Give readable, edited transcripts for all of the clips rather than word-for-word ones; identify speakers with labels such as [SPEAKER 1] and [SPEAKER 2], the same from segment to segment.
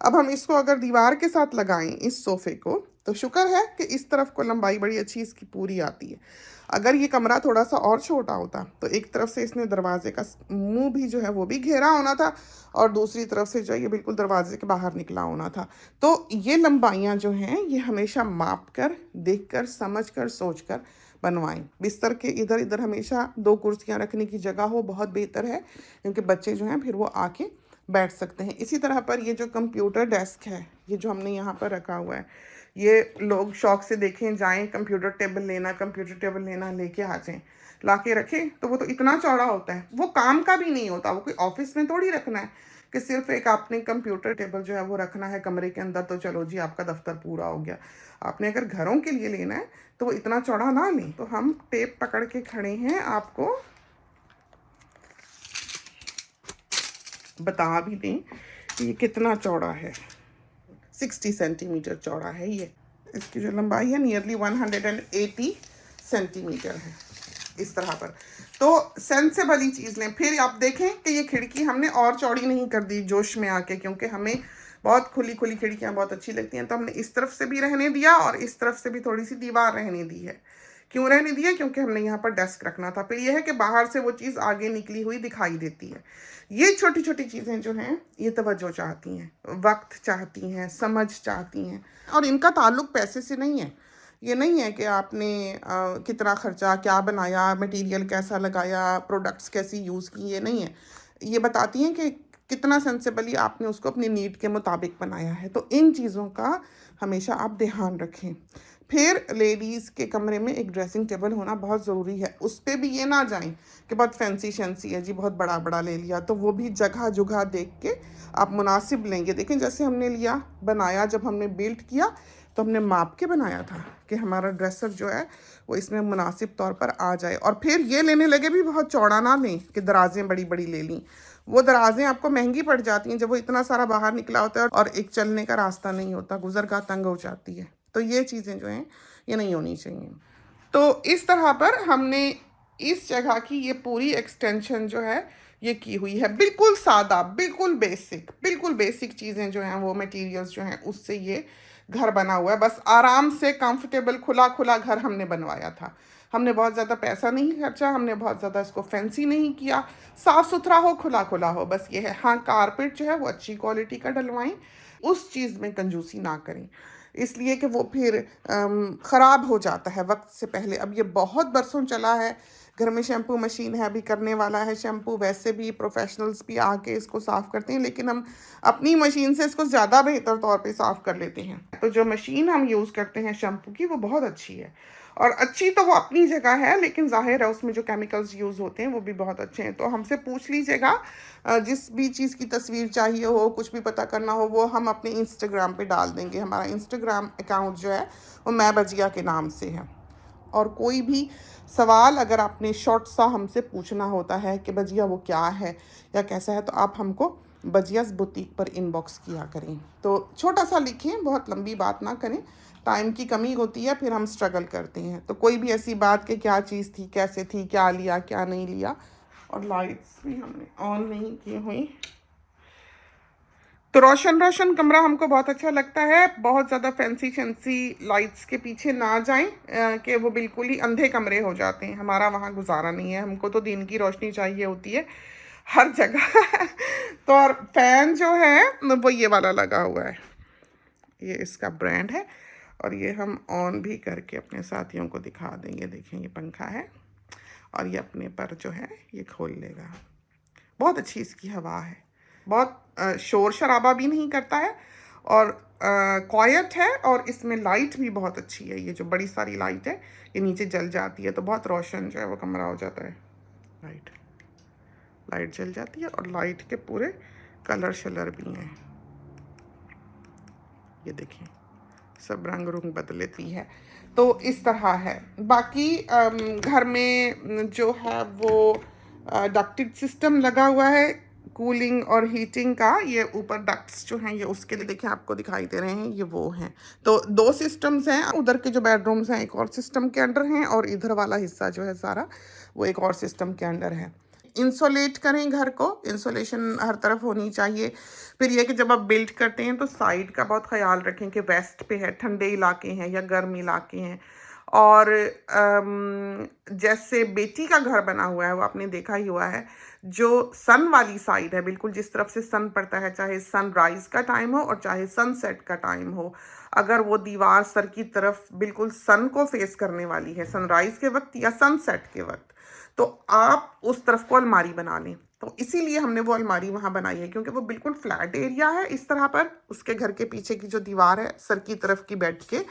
[SPEAKER 1] अब हम इसको अगर दीवार के साथ लगाएं इस सोफे को, तो शुक्र है कि इस तरफ को लंबाई बड़ी अच्छी इसकी पूरी आती है। अगर ये कमरा थोड़ा सा और छोटा होता तो एक तरफ से इसने दरवाजे का मुंह भी जो है वो भी घेरा होना था, और दूसरी तरफ से जो है ये बिल्कुल दरवाजे के बाहर निकला होना था। तो ये लंबाइयाँ जो हैं ये हमेशा माप कर, देख कर, समझ कर, सोच कर बनवाएं। बिस्तर के इधर इधर हमेशा 2 कुर्सियाँ रखने की जगह हो, बहुत बेहतर है, क्योंकि बच्चे जो हैं फिर वो आके बैठ सकते हैं। इसी तरह पर ये जो कंप्यूटर डेस्क है, ये जो हमने यहाँ पर रखा हुआ है, ये लोग शौक से देखें जाएं कंप्यूटर टेबल लेना, कंप्यूटर टेबल लेना, लेके आ जाएं, ला के रखें तो वो तो इतना चौड़ा होता है, वो काम का भी नहीं होता। वो कोई ऑफिस में थोड़ी रखना है कि सिर्फ एक आपने कंप्यूटर टेबल जो है वो रखना है कमरे के अंदर, तो चलो जी आपका दफ्तर पूरा हो गया। आपने अगर घरों के लिए लेना है तो वो इतना चौड़ा ना लें। तो हम टेप पकड़ के खड़े हैं, आपको बता भी दें कि ये कितना चौड़ा है। 60 सेंटीमीटर चौड़ा है ये। इसकी जो लंबाई है नियरली 180 सेंटीमीटर है इस तरह पर। तो सेंसेबल ही चीज़ लें। फिर आप देखें कि ये खिड़की हमने और चौड़ी नहीं कर दी जोश में आके, क्योंकि हमें बहुत खुली खुली खिड़कियाँ बहुत अच्छी लगती हैं, तो हमने इस तरफ से भी रहने दिया और इस तरफ से भी थोड़ी सी दीवार रहने दी है। क्यों रहने दिया? क्योंकि हमने यहाँ पर डेस्क रखना था। फिर यह है कि बाहर से वो चीज़ आगे निकली हुई दिखाई देती है। ये छोटी छोटी चीज़ें जो हैं ये तवज्जो चाहती हैं, वक्त चाहती हैं, समझ चाहती हैं, और इनका ताल्लुक पैसे से नहीं है। ये नहीं है कि आपने कितना खर्चा, क्या बनाया, मटेरियल कैसा लगाया, प्रोडक्ट्स कैसी यूज़ की, ये नहीं है। ये बताती हैं कि कितना सेंसेबली आपने उसको अपनी नीड के मुताबिक बनाया है। तो इन चीज़ों का हमेशा आप ध्यान रखें। फिर लेडीज़ के कमरे में एक ड्रेसिंग टेबल होना बहुत ज़रूरी है। उस पर भी ये ना जाएं कि बहुत फैंसी शैंसी है जी, बहुत बड़ा बड़ा ले लिया, तो वो भी जगह जगह देख के आप मुनासिब लेंगे। देखें जैसे हमने लिया, बनाया, जब हमने बिल्ड किया तो हमने माप के बनाया था कि हमारा ड्रेसर जो है वो इसमें मुनासिब तौर पर आ जाए। और फिर ये लेने लगे भी बहुत चौड़ा ना लें कि दराजें बड़ी बड़ी ले लीं। वो दराजें आपको महंगी पड़ जाती हैं जब वो इतना सारा बाहर निकला होता है और एक चलने का रास्ता नहीं होता, गुजरगाह तंग हो जाती है। तो ये चीज़ें जो हैं ये नहीं होनी चाहिए। तो इस तरह पर हमने इस जगह की ये पूरी एक्सटेंशन जो है ये की हुई है। बिल्कुल सादा, बिल्कुल बेसिक चीज़ें जो हैं वो मटेरियल्स जो हैं उससे ये घर बना हुआ है। बस आराम से कंफर्टेबल खुला खुला घर हमने बनवाया था। हमने बहुत ज़्यादा पैसा नहीं खर्चा, हमने बहुत ज़्यादा इसको फैंसी नहीं किया। साफ़ सुथरा हो, खुला खुला हो, बस ये है। हाँ, कारपेट जो है वो अच्छी क्वालिटी का डलवाएं, उस चीज़ में कंजूसी ना करें, इसलिए कि वो फिर ख़राब हो जाता है वक्त से पहले। अब ये बहुत बरसों चला है, घर में शैम्पू मशीन है, अभी करने वाला है शैम्पू, वैसे भी प्रोफेशनल्स भी आके इसको साफ़ करते हैं, लेकिन हम अपनी मशीन से इसको ज़्यादा बेहतर तौर पे साफ़ कर लेते हैं। तो जो मशीन हम यूज़ करते हैं शैम्पू की वो बहुत अच्छी है, और अच्छी तो वो अपनी जगह है, लेकिन ज़ाहिर है उसमें जो केमिकल्स यूज़ होते हैं वो भी बहुत अच्छे हैं। तो हमसे पूछ लीजिएगा, जिस भी चीज़ की तस्वीर चाहिए हो, कुछ भी पता करना हो, वो हम अपने इंस्टाग्राम पे डाल देंगे। हमारा इंस्टाग्राम अकाउंट जो है वो मैं बजिया के नाम से है। और कोई भी सवाल अगर आपने शॉर्ट सा हमसे पूछना होता है कि बजिया वो क्या है या कैसा है, तो आप हमको बजियास बुटीक पर इनबॉक्स किया करें। तो छोटा सा लिखें, बहुत लंबी बात ना करें, टाइम की कमी होती है, फिर हम स्ट्रगल करते हैं। तो कोई भी ऐसी बात कि क्या चीज़ थी, कैसे थी, क्या लिया, क्या नहीं लिया। और लाइट्स भी हमने ऑन नहीं की हुई। तो रोशन रोशन कमरा हमको बहुत अच्छा लगता है। बहुत ज़्यादा फैंसी फैंसी लाइट्स के पीछे ना जाएं कि वो बिल्कुल ही अंधे कमरे हो जाते हैं। हमारा वहाँ गुजारा नहीं है, हमको तो दिन की रोशनी चाहिए होती है हर जगह। तो और फैन जो है वो ये वाला लगा हुआ है, ये इसका ब्रांड है, और ये हम ऑन भी करके अपने साथियों को दिखा देंगे। देखें ये पंखा है और ये अपने पर जो है ये खोल लेगा। बहुत अच्छी इसकी हवा है, बहुत शोर शराबा भी नहीं करता है, और क्वाइट है, और इसमें लाइट भी बहुत अच्छी है। ये जो बड़ी सारी लाइट है ये नीचे जल जाती है, तो बहुत रोशन जो है वो कमरा हो जाता है। लाइट जल जाती है, और लाइट के पूरे कलर शलर भी हैं, ये देखें सब रंग रुंग बदल लेती है। तो इस तरह है। बाकी घर में जो है वो डक्टेड सिस्टम लगा हुआ है कूलिंग और हीटिंग का। ये ऊपर डक्ट्स जो हैं ये उसके लिए देखें आपको दिखाई दे रहे हैं, ये वो हैं। तो 2 सिस्टम्स हैं, उधर के जो बेडरूम्स हैं एक और सिस्टम के अंडर हैं, और इधर वाला हिस्सा जो है सारा वो एक और सिस्टम के अंडर है। इंसोलेट करें घर को, इंसोलेशन हर तरफ होनी चाहिए। फिर ये कि जब आप बिल्ड करते हैं तो साइड का बहुत ख्याल रखें कि वेस्ट पे है, ठंडे इलाके हैं या गर्म इलाके हैं। और जैसे बेटी का घर बना हुआ है वो आपने देखा ही हुआ है, जो सन वाली साइड है, बिल्कुल जिस तरफ से सन पड़ता है, चाहे सनराइज का टाइम हो और चाहे सनसेट का टाइम हो, अगर वो दीवार सर की तरफ बिल्कुल सन को फेस करने वाली है सनराइज के वक्त या सनसेट के वक्त, तो आप उस तरफ को अलमारी बना लें। तो इसीलिए हमने वो अलमारी वहाँ बनाई है, क्योंकि वो बिल्कुल फ्लैट एरिया है इस तरह पर, उसके घर के पीछे की जो दीवार है सर की तरफ की बेड के,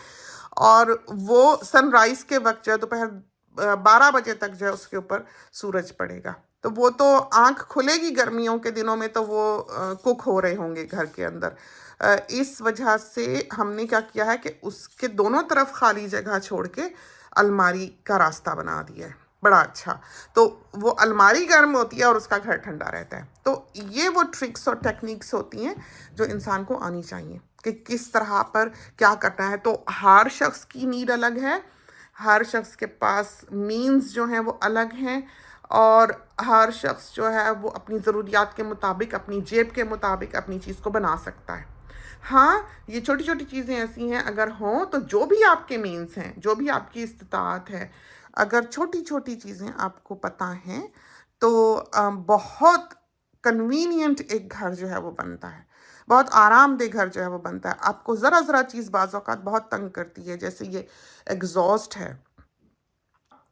[SPEAKER 1] और वो सनराइज के वक्त जो है दोपहर 12 बजे तक जो है उसके ऊपर सूरज पड़ेगा। तो वो तो आंख खुलेगी गर्मियों के दिनों में, तो वो कुक हो रहे होंगे घर के अंदर। इस वजह से हमने क्या किया है कि उसके दोनों तरफ खाली जगह छोड़ के अलमारी का रास्ता बना दिया है, बड़ा अच्छा। तो वो अलमारी गर्म होती है और उसका घर ठंडा रहता है। तो ये वो ट्रिक्स और टेक्निक्स होती हैं जो इंसान को आनी चाहिए कि किस तरह पर क्या करना है। तो हर शख्स की नीड अलग है, हर शख्स के पास मीन्स जो हैं वो अलग हैं, और हर शख्स जो है वो अपनी ज़रूरियात के मुताबिक, अपनी जेब के मुताबिक अपनी चीज़ को बना सकता है। हाँ, ये छोटी छोटी चीज़ें ऐसी हैं, अगर हों तो जो भी आपके मीन्स हैं, जो भी आपकी इस्तिताअत है, अगर छोटी छोटी चीज़ें आपको पता हैं तो बहुत कन्वीनियंट एक घर जो है वो बनता है, बहुत आरामदेह घर जो है वो बनता है। आपको ज़रा ज़रा चीज़ बाज़ औक़ात बहुत तंग करती है, जैसे ये एग्जॉस्ट है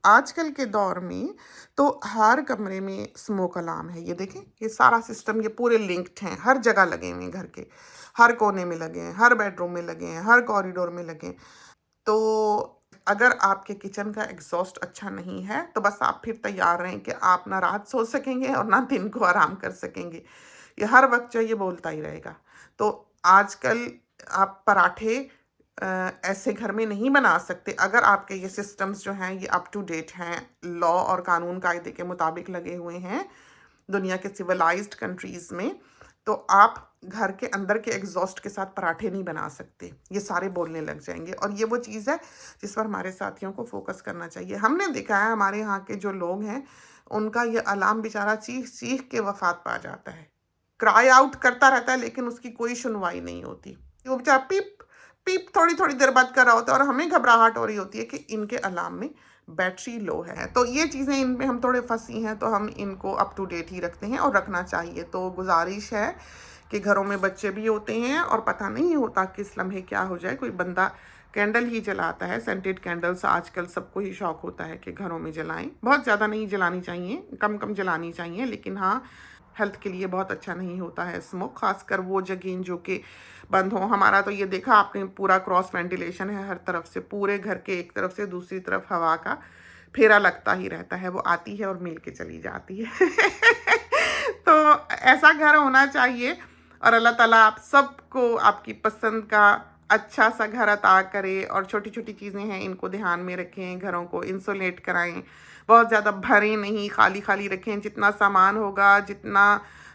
[SPEAKER 1] आजकल के दौर में, तो हर कमरे में स्मोक अलार्म है। ये देखें, ये सारा सिस्टम ये पूरे लिंक्ड हैं, हर जगह लगे हुए हैं, घर के हर कोने में लगे हैं, हर बेडरूम में लगे हैं, हर कॉरिडोर में लगे हैं। तो अगर आपके किचन का एग्जॉस्ट अच्छा नहीं है तो बस आप फिर तैयार रहें कि आप ना रात सो सकेंगे और ना दिन को आराम कर सकेंगे। ये हर वक्त जो ये बोलता ही रहेगा। तो आजकल आप पराठे ऐसे घर में नहीं बना सकते अगर आपके ये सिस्टम्स जो हैं ये अप टू डेट हैं, लॉ और कानून कायदे के मुताबिक लगे हुए हैं दुनिया के सिविलाइज्ड कंट्रीज़ में। तो आप घर के अंदर के एग्जॉस्ट के साथ पराठे नहीं बना सकते, ये सारे बोलने लग जाएंगे। और ये वो चीज़ है जिस पर हमारे साथियों को फोकस करना चाहिए। हमने देखा है हमारे यहाँ के जो लोग हैं उनका ये अलार्म बेचारा चीख चीख के वफात पा जाता है, क्राई आउट करता रहता है, लेकिन उसकी कोई सुनवाई नहीं होती। वो बेचारा पीप पीप थोड़ी थोड़ी देर बाद कर रहा होता है, और हमें घबराहट हो रही होती है कि इनके अलार्म में बैटरी लो है। तो ये चीज़ें इनमें हम थोड़े फंसी हैं, तो हम इनको अप टू डेट ही रखते हैं और रखना चाहिए। तो गुजारिश है कि घरों में बच्चे भी होते हैं और पता नहीं होता किस लम्हे क्या हो जाए। कोई बंदा कैंडल ही जलाता है, सेंटेड कैंडल्स आजकल सबको ही शौक होता है कि घरों में जलाएं। बहुत ज़्यादा नहीं जलानी चाहिए, कम कम जलानी चाहिए, लेकिन हाँ हेल्थ के लिए बहुत अच्छा नहीं होता है स्मोक, खासकर वो जगह जो कि बंद हो। हमारा तो ये देखा आपने, पूरा क्रॉस वेंटिलेशन है हर तरफ से, पूरे घर के एक तरफ से दूसरी तरफ हवा का फेरा लगता ही रहता है, वो आती है और मिल के चली जाती है। तो ऐसा घर होना चाहिए, और अल्लाह ताला आप सबको आपकी पसंद का अच्छा सा घर अता करे। और छोटी छोटी चीज़ें हैं इनको ध्यान में रखें, घरों को इंसुलेट कराएं, बहुत ज़्यादा भरें नहीं, खाली खाली रखें। जितना सामान होगा, जितना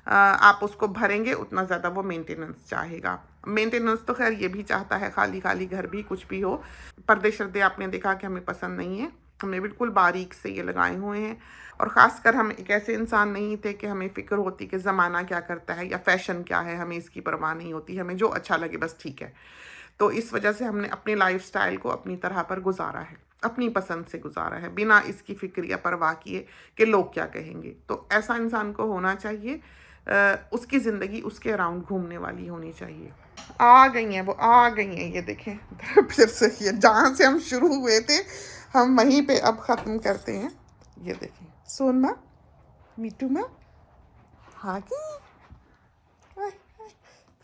[SPEAKER 1] आप उसको भरेंगे उतना ज़्यादा वो मेंटेनेंस चाहेगा। मेंटेनेंस तो खैर ये भी चाहता है, खाली खाली घर भी कुछ भी हो। पर्दे शर्दे आपने देखा कि हमें पसंद नहीं है, हमने बिल्कुल बारीक से ये लगाए हुए हैं। और ख़ासकर हम एक ऐसे इंसान नहीं थे कि हमें फ़िक्र होती कि ज़माना क्या करता है या फ़ैशन क्या है, हमें इसकी परवाह नहीं होती, हमें जो अच्छा लगे बस ठीक है। तो इस वजह से हमने अपने लाइफस्टाइल को अपनी तरह पर गुजारा है, अपनी पसंद से गुजारा है, बिना इसकी फ़िक्र या परवाह किए कि लोग क्या कहेंगे। तो ऐसा इंसान को होना चाहिए, उसकी ज़िंदगी उसके अराउंड घूमने वाली होनी चाहिए। आ गई हैं, वो आ गई हैं, ये देखें। फिर से ये जहाँ से हम शुरू हुए थे हम वहीं पे अब ख़त्म करते हैं। ये देखें, सोन माँ, मीटू माँ आ गई।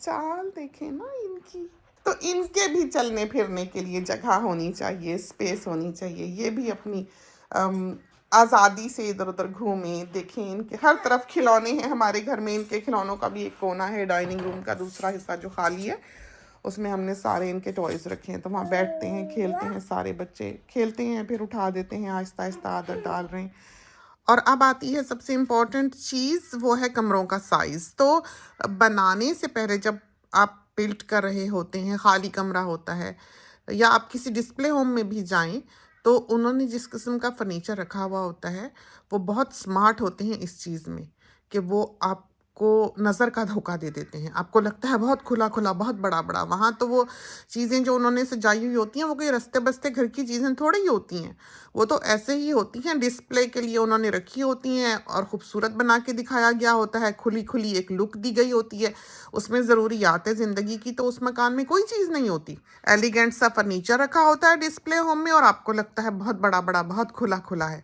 [SPEAKER 1] चाल देखें ना इनकी। तो इनके भी चलने फिरने के लिए जगह होनी चाहिए, स्पेस होनी चाहिए। ये भी अपनी आज़ादी से इधर उधर घूमें, देखें। इनके हर तरफ खिलौने हैं हमारे घर में, इनके खिलौनों का भी एक कोना है डाइनिंग रूम का दूसरा हिस्सा जो खाली है, उसमें हमने सारे इनके टॉयज़ रखे हैं। तो वहाँ बैठते हैं, खेलते हैं, सारे बच्चे खेलते हैं, फिर उठा देते हैं, आहिस्ता आहिस्ता आदत डाल रहे हैं। और अब आती है सबसे इम्पॉर्टेंट चीज़, वो है कमरों का साइज़। तो बनाने से पहले जब आप बिल्ड कर रहे होते हैं, खाली कमरा होता है, या आप किसी डिस्प्ले होम में भी जाएं, तो उन्होंने जिस किस्म का फर्नीचर रखा हुआ होता है वो बहुत स्मार्ट होते हैं इस चीज़ में कि वो आपको नज़र का धोखा दे देते हैं। आपको लगता है बहुत खुला खुला, बहुत बड़ा बड़ा, वहाँ तो वो चीज़ें जो उन्होंने सजाई हुई होती हैं वो कोई रस्ते बस्ते घर की चीज़ें थोड़ी ही होती हैं। वो तो ऐसे ही होती हैं, डिस्प्ले के लिए उन्होंने रखी होती हैं और ख़ूबसूरत बना के दिखाया गया होता है, खुली खुली एक लुक दी गई होती है। उसमें ज़रूरियात है ज़िंदगी की तो उस मकान में कोई चीज़ नहीं होती। एलिगेंट सा फर्नीचर रखा होता है डिस्प्ले होम में और आपको लगता है बहुत बड़ा बड़ा, बहुत खुला खुला है।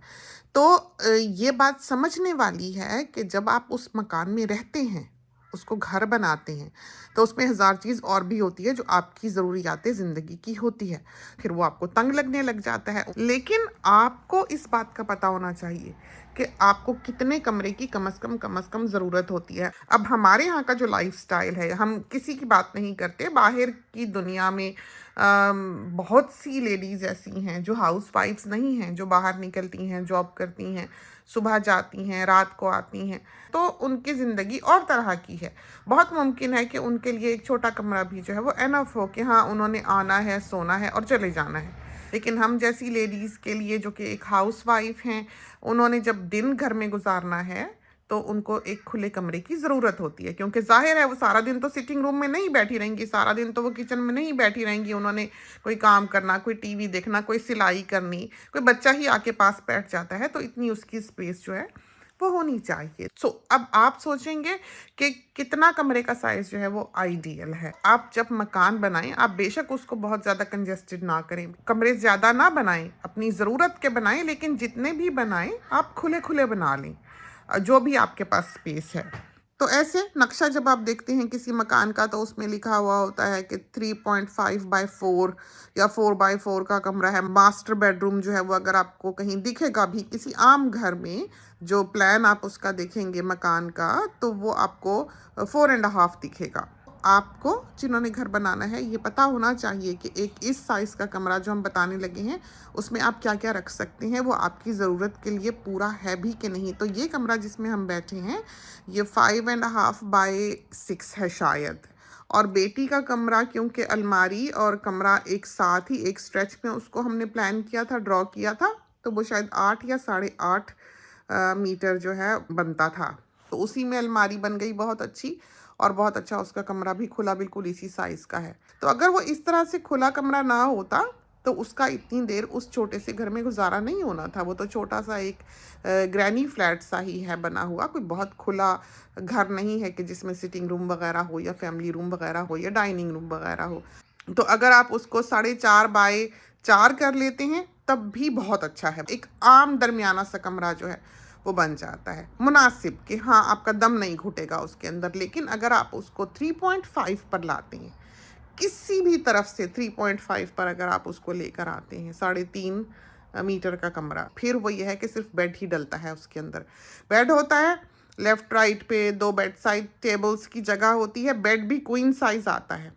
[SPEAKER 1] तो ये बात समझने वाली है कि जब आप उस मकान में रहते हैं, उसको घर बनाते हैं, तो उसमें हज़ार चीज़ और भी होती है जो आपकी ज़रूरियात ज़िंदगी की होती है। फिर वो आपको तंग लगने लग जाता है। लेकिन आपको इस बात का पता होना चाहिए कि आपको कितने कमरे की कम से कम ज़रूरत होती है। अब हमारे यहाँ का जो लाइफ़स्टाइल है, हम किसी की बात नहीं करते, बाहर की दुनिया में बहुत सी लेडीज़ ऐसी हैं जो हाउसवाइफ्स नहीं हैं, जो बाहर निकलती हैं, जॉब करती हैं, सुबह जाती हैं, रात को आती हैं, तो उनकी ज़िंदगी और तरह की है। बहुत मुमकिन है कि उनके लिए एक छोटा कमरा भी जो है वो इनफ हो कि हाँ, उन्होंने आना है, सोना है और चले जाना है। लेकिन हम जैसी लेडीज़ के लिए जो कि एक हाउसवाइफ हैं, उन्होंने जब दिन घर में गुजारना है तो उनको एक खुले कमरे की ज़रूरत होती है, क्योंकि ज़ाहिर है वो सारा दिन तो सिटिंग रूम में नहीं बैठी रहेंगी, सारा दिन तो वो किचन में नहीं बैठी रहेंगी। उन्होंने कोई काम करना, कोई टीवी देखना, कोई सिलाई करनी, कोई बच्चा ही आके पास बैठ जाता है, तो इतनी उसकी स्पेस जो है वो होनी चाहिए। अब आप सोचेंगे कि कितना कमरे का साइज़ जो है वो आइडियल है। आप जब मकान बनाएं, आप बेशक उसको बहुत ज़्यादा कंजेस्टेड ना करें, कमरे ज़्यादा ना बनाएं, अपनी ज़रूरत के बनाएं, लेकिन जितने भी बनाएं आप खुले खुले बना लें, जो भी आपके पास स्पेस है। तो ऐसे नक्शा जब आप देखते हैं किसी मकान का तो उसमें लिखा हुआ होता है कि 3.5/4 या 4/4 का कमरा है। मास्टर बेडरूम जो है वो अगर आपको कहीं दिखेगा भी किसी आम घर में, जो प्लान आप उसका देखेंगे मकान का, तो वो आपको 4.5 दिखेगा। आपको जिन्होंने घर बनाना है ये पता होना चाहिए कि एक इस साइज़ का कमरा जो हम बताने लगे हैं उसमें आप क्या क्या रख सकते हैं, वो आपकी ज़रूरत के लिए पूरा है भी कि नहीं। तो ये कमरा जिसमें हम बैठे हैं ये 5.5/6 है शायद। और बेटी का कमरा, क्योंकि अलमारी और कमरा एक साथ ही एक स्ट्रेच में उसको हमने प्लान किया था, ड्रॉ किया था, तो वो शायद 8 या 8.5 मीटर जो है बनता था। तो उसी में अलमारी बन गई बहुत अच्छी, और बहुत अच्छा उसका कमरा भी खुला बिल्कुल इसी साइज़ का है। तो अगर वो इस तरह से खुला कमरा ना होता तो उसका इतनी देर उस छोटे से घर में गुजारा नहीं होना था। वो तो छोटा सा एक ग्रैनी फ्लैट सा ही है बना हुआ, कोई बहुत खुला घर नहीं है कि जिसमें सिटिंग रूम वगैरह हो या फैमिली रूम वगैरह हो या डाइनिंग रूम वगैरह हो। तो अगर आप उसको 4.5/4 कर लेते हैं तब भी बहुत अच्छा है। एक आम दरमियाना सा कमरा जो है वो बन जाता है मुनासिब, कि हाँ आपका दम नहीं घुटेगा उसके अंदर। लेकिन अगर आप उसको 3.5 पर लाते हैं, किसी भी तरफ से 3.5 पर अगर आप उसको लेकर आते हैं, 3.5 मीटर का कमरा, फिर वो ये है कि सिर्फ बेड ही डलता है उसके अंदर। बेड होता है लेफ्ट राइट पे, 2 बेड साइड टेबल्स की जगह होती है, बेड भी क्वीन साइज आता है।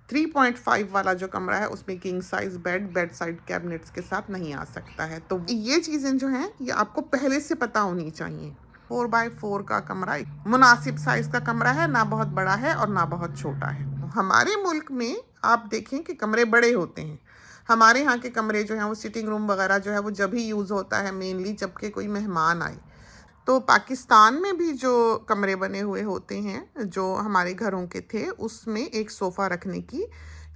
[SPEAKER 1] 3.5 वाला जो कमरा है उसमें king size bed side cabinets के साथ नहीं आ सकता है। तो ये चीज़ें जो हैं ये आपको पहले से पता होनी चाहिए। 4/4 का कमरा मुनासिब साइज का कमरा है, ना बहुत बड़ा है और ना बहुत छोटा है। हमारे मुल्क में आप देखें कि कमरे बड़े होते हैं। हमारे यहाँ के कमरे जो हैं वो सिटिंग रूम वगैरह जो है वो जब ही यूज़ होता है मेनली जबकि कोई मेहमान आए। तो पाकिस्तान में भी जो कमरे बने हुए होते हैं जो हमारे घरों के थे, उसमें एक सोफ़ा रखने की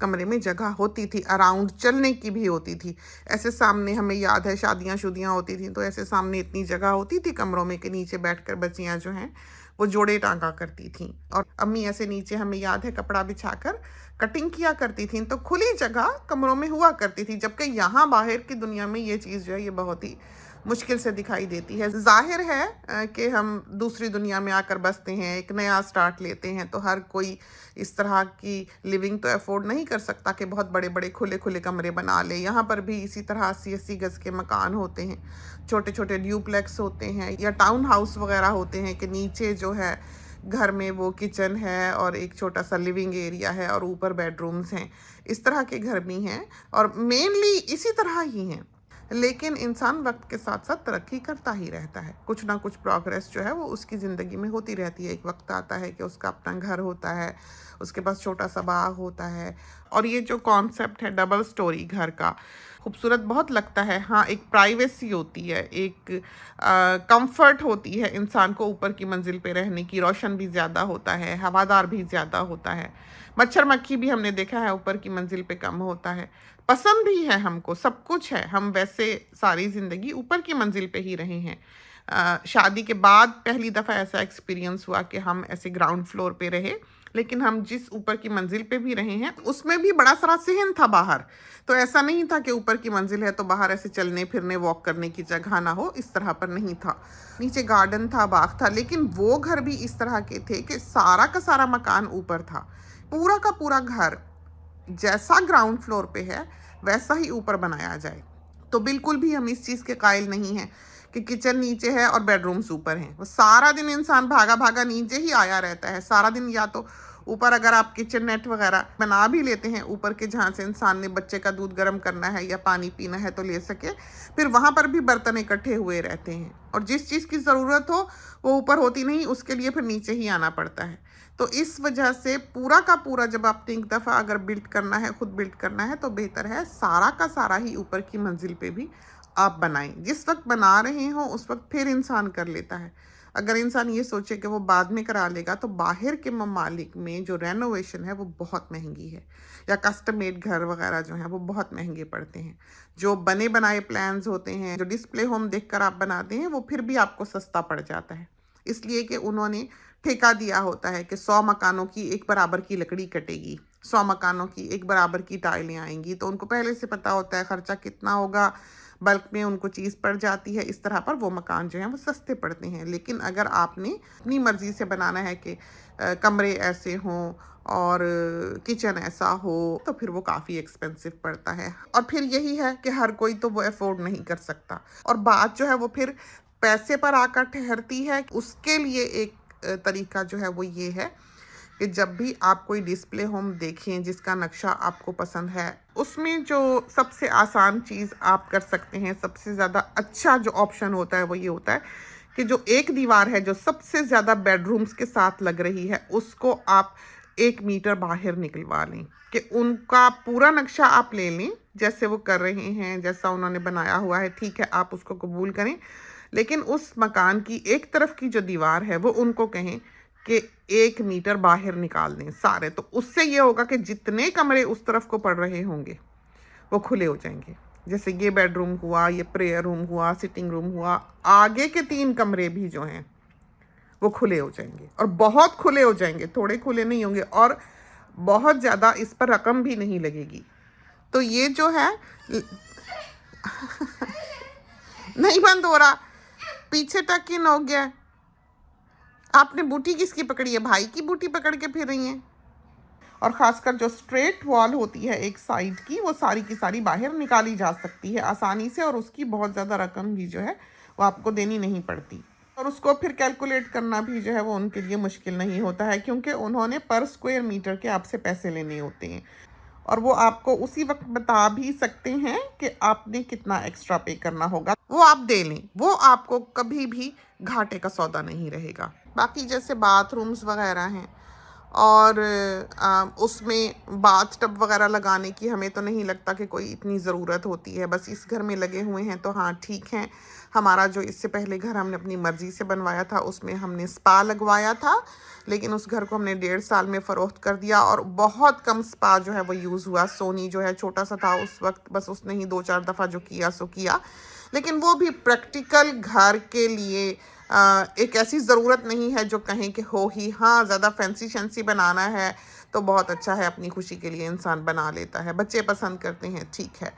[SPEAKER 1] कमरे में जगह होती थी, अराउंड चलने की भी होती थी। ऐसे सामने हमें याद है शादियां शुदियां होती थी तो ऐसे सामने इतनी जगह होती थी कमरों में कि नीचे बैठकर बच्चियां जो हैं वो जोड़े टांगा करती थी, और अम्मी ऐसे नीचे हमें याद है कपड़ा बिछाकर कटिंग किया करती थी। तो खुली जगह कमरों में हुआ करती थी, जबकि यहाँ बाहर की दुनिया में ये चीज़ जो है ये बहुत ही मुश्किल से दिखाई देती है। जाहिर है कि हम दूसरी दुनिया में आकर बसते हैं, एक नया स्टार्ट लेते हैं, तो हर कोई इस तरह की लिविंग तो अफोर्ड नहीं कर सकता कि बहुत बड़े बड़े खुले खुले कमरे बना ले। यहाँ पर भी इसी तरह 80-80 गज़ के मकान होते हैं, छोटे छोटे ड्यूप्लेक्स होते हैं या टाउन हाउस वगैरह होते हैं कि नीचे जो है घर में वो किचन है और एक छोटा सा लिविंग एरिया है और ऊपर बेडरूम्स हैं। इस तरह के घर भी हैं और मेनली इसी तरह ही हैं। लेकिन इंसान वक्त के साथ साथ तरक्की करता ही रहता है, कुछ ना कुछ प्रोग्रेस जो है वो उसकी ज़िंदगी में होती रहती है। एक वक्त आता है कि उसका अपना घर होता है, उसके पास छोटा सा बाग होता है। और ये जो कॉन्सेप्ट है डबल स्टोरी घर का, खूबसूरत बहुत लगता है। हाँ, एक प्राइवेसी होती है, एक कंफर्ट होती है इंसान को ऊपर की मंजिल पे रहने की। रोशन भी ज़्यादा होता है, हवादार भी ज़्यादा होता है, मच्छर मक्खी भी हमने देखा है ऊपर की मंजिल पे कम होता है। पसंद भी है हमको, सब कुछ है। हम वैसे सारी ज़िंदगी ऊपर की मंजिल पे ही रहे हैं। शादी के बाद पहली दफ़ा ऐसा एक्सपीरियंस हुआ कि हम ऐसे ग्राउंड फ्लोर पे रहे, लेकिन हम जिस ऊपर की मंजिल पे भी रहे हैं उसमें भी बड़ा सारा सहन था बाहर। तो ऐसा नहीं था कि ऊपर की मंजिल है तो बाहर ऐसे चलने फिरने वॉक करने की जगह ना हो, इस तरह पर नहीं था। नीचे गार्डन था, बाग था, लेकिन वो घर भी इस तरह के थे कि सारा का सारा मकान ऊपर था। पूरा का पूरा घर जैसा ग्राउंड फ्लोर पे है वैसा ही ऊपर बनाया जाए। तो बिल्कुल भी हम इस चीज़ के कायल नहीं हैं कि किचन नीचे है और बेडरूम्स ऊपर हैं। वो सारा दिन इंसान भागा भागा नीचे ही आया रहता है सारा दिन। या तो ऊपर अगर आप किचन नेट वगैरह बना भी लेते हैं ऊपर के, जहाँ से इंसान ने बच्चे का दूध गर्म करना है या पानी पीना है तो ले सके, फिर वहाँ पर भी बर्तन इकट्ठे हुए रहते हैं और जिस चीज़ की ज़रूरत हो वो ऊपर होती नहीं, उसके लिए फिर नीचे ही आना पड़ता है। तो इस वजह से पूरा का पूरा जब आपने एक दफ़ा अगर बिल्ड करना है, खुद बिल्ड करना है, तो बेहतर है सारा का सारा ही ऊपर की मंजिल पे भी आप बनाएं। जिस वक्त बना रहे हो उस वक्त फिर इंसान कर लेता है। अगर इंसान ये सोचे कि वो बाद में करा लेगा तो बाहर के ममालिक में जो रेनोवेशन है वो बहुत महंगी है, या कस्टम मेड घर वगैरह जो हैं वो बहुत महंगे पड़ते हैं। जो बने बनाए प्लान्स होते हैं, जो डिस्प्ले होम देखकर आप बनाते हैं, वो फिर भी आपको सस्ता पड़ जाता है, इसलिए कि उन्होंने ठेका दिया होता है कि 100 मकानों की एक बराबर की लकड़ी कटेगी, 100 मकानों की एक बराबर की टाइलें आएंगी। तो उनको पहले से पता होता है खर्चा कितना होगा, बल्क में उनको चीज़ पड़ जाती है। इस तरह पर वो मकान जो हैं वो सस्ते पड़ते हैं। लेकिन अगर आपने अपनी मर्ज़ी से बनाना है कि कमरे ऐसे हों और किचन ऐसा हो, तो फिर वो काफ़ी एक्सपेंसिव पड़ता है। और फिर यही है कि हर कोई तो वो अफोर्ड नहीं कर सकता। और बात जो है वो फिर पैसे पर आकर ठहरती है। उसके लिए एक तरीका जो है वो ये है कि जब भी आप कोई डिस्प्ले होम देखें जिसका नक्शा आपको पसंद है, उसमें जो सबसे आसान चीज़ आप कर सकते हैं, सबसे ज़्यादा अच्छा जो ऑप्शन होता है वो ये होता है कि जो एक दीवार है जो सबसे ज़्यादा बेडरूम्स के साथ लग रही है, उसको आप 1 मीटर बाहर निकलवा लें। कि उनका पूरा नक्शा आप ले लें जैसे वो कर रहे हैं, जैसा उन्होंने बनाया हुआ है, ठीक है, आप उसको कबूल करें। लेकिन उस मकान की एक तरफ की जो दीवार है वो उनको कहें कि 1 मीटर बाहर निकाल दें सारे। तो उससे ये होगा कि जितने कमरे उस तरफ को पड़ रहे होंगे वो खुले हो जाएंगे। जैसे ये बेडरूम हुआ, ये प्रेयर रूम हुआ, सिटिंग रूम हुआ, आगे के 3 कमरे भी जो हैं वो खुले हो जाएंगे, और बहुत खुले हो जाएंगे, थोड़े खुले नहीं होंगे, और बहुत ज़्यादा इस पर रकम भी नहीं लगेगी। तो ये जो है नहीं बंद हो रहा, पीछे टक इन हो गया। आपने बूटी किसकी पकड़ी है? भाई की बूटी पकड़ के फिर रही हैं। और ख़ासकर जो स्ट्रेट वॉल होती है एक साइड की, वो सारी की सारी बाहर निकाली जा सकती है आसानी से, और उसकी बहुत ज़्यादा रकम भी जो है वो आपको देनी नहीं पड़ती। और उसको फिर कैलकुलेट करना भी जो है वो उनके लिए मुश्किल नहीं होता है, क्योंकि उन्होंने पर स्क्वायर मीटर के आपसे पैसे लेने होते हैं, और वो आपको उसी वक्त बता भी सकते हैं कि आपने कितना एक्स्ट्रा पे करना होगा। वो आप दे लें, वो आपको कभी भी घाटे का सौदा नहीं रहेगा। बाकी जैसे बाथरूम्स वगैरह हैं, और उसमें बाथ टब वगैरह लगाने की हमें तो नहीं लगता कि कोई इतनी ज़रूरत होती है। बस इस घर में लगे हुए हैं तो हाँ ठीक है। हमारा जो इससे पहले घर हमने अपनी मर्ज़ी से बनवाया था उसमें हमने स्पा लगवाया था, लेकिन उस घर को हमने 1.5 साल में फ़रोख्त कर दिया, और बहुत कम स्पा जो है वो यूज़ हुआ। सोनी जो है छोटा सा था उस वक्त, बस उसने ही 2-4 दफ़ा जो किया सो किया। लेकिन वो भी प्रैक्टिकल घर के लिए एक ऐसी ज़रूरत नहीं है जो कहें कि हो ही। हाँ, ज़्यादा फैंसी शैंसी बनाना है तो बहुत अच्छा है, अपनी खुशी के लिए इंसान बना लेता है, बच्चे पसंद करते हैं, ठीक है।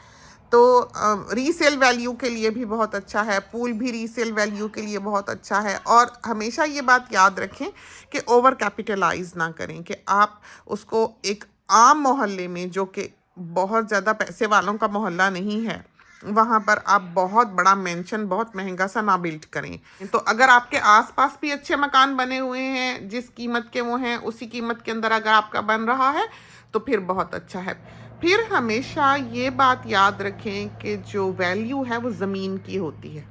[SPEAKER 1] तो रीसेल वैल्यू के लिए भी बहुत अच्छा है, पूल भी रीसेल वैल्यू के लिए बहुत अच्छा है। और हमेशा ये बात याद रखें कि ओवर कैपिटलाइज ना करें, कि आप उसको एक आम मोहल्ले में, जो कि बहुत ज़्यादा पैसे वालों का मोहल्ला नहीं है, वहाँ पर आप बहुत बड़ा मेंशन बहुत महंगा सा ना बिल्ड करें। तो अगर आपके आसपास भी अच्छे मकान बने हुए हैं, जिस कीमत के वो हैं उसी कीमत के अंदर अगर आपका बन रहा है तो फिर बहुत अच्छा है। फिर हमेशा ये बात याद रखें कि जो वैल्यू है वो ज़मीन की होती है,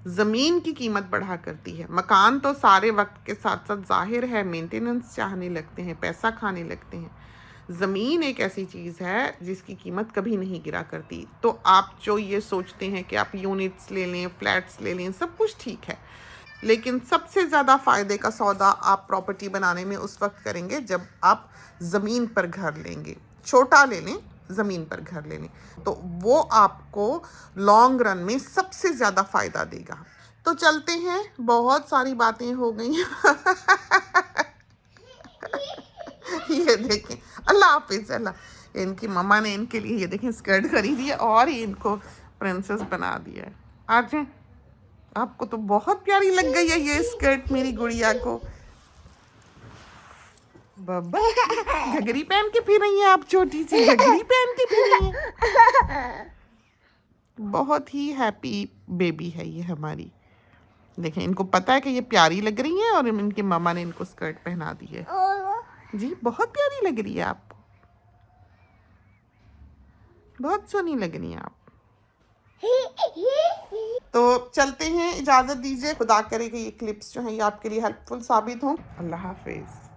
[SPEAKER 1] ज़मीन की कीमत बढ़ा करती है। मकान तो सारे वक्त के साथ साथ ज़ाहिर है मेंटेनेंस चाहने लगते हैं, पैसा खाने लगते हैं। ज़मीन एक ऐसी चीज़ है जिसकी कीमत कभी नहीं गिरा करती। तो आप जो ये सोचते हैं कि आप यूनिट्स ले लें, फ्लैट्स ले लें, सब कुछ ठीक है, लेकिन सबसे ज़्यादा फ़ायदे का सौदा आप प्रॉपर्टी बनाने में उस वक्त करेंगे जब आप ज़मीन पर घर लेंगे। छोटा ले लें, ज़मीन पर घर ले लें, तो वो आपको लॉन्ग रन में सबसे ज़्यादा फ़ायदा देगा। तो चलते हैं, बहुत सारी बातें हो गई। ये देखें, अल्लाह हाफिज़। अल्लाह, इनकी मम्मा ने इनके लिए ये देखें स्कर्ट खरीदी है और ये इनको प्रिंसेस बना दिया है। आ जाएं, आपको तो बहुत प्यारी लग गई है ये स्कर्ट मेरी गुड़िया को। बाबा घघरी पहन के फिर रही हैं आप, छोटी सी घघरी पहन के फिर रही हैं। बहुत ही हैप्पी बेबी है ये हमारी। देखें, इनको पता है कि ये प्यारी लग रही है और इनकी मम्मा ने इनको स्कर्ट पहना दी है। जी, बहुत प्यारी लग रही है आपको, बहुत सोहनी लग रही है आप। तो चलते हैं, इजाज़त दीजिए। खुदा करे कि ये क्लिप्स जो हैं ये आपके लिए हेल्पफुल साबित हों। अल्लाह हाफिज़।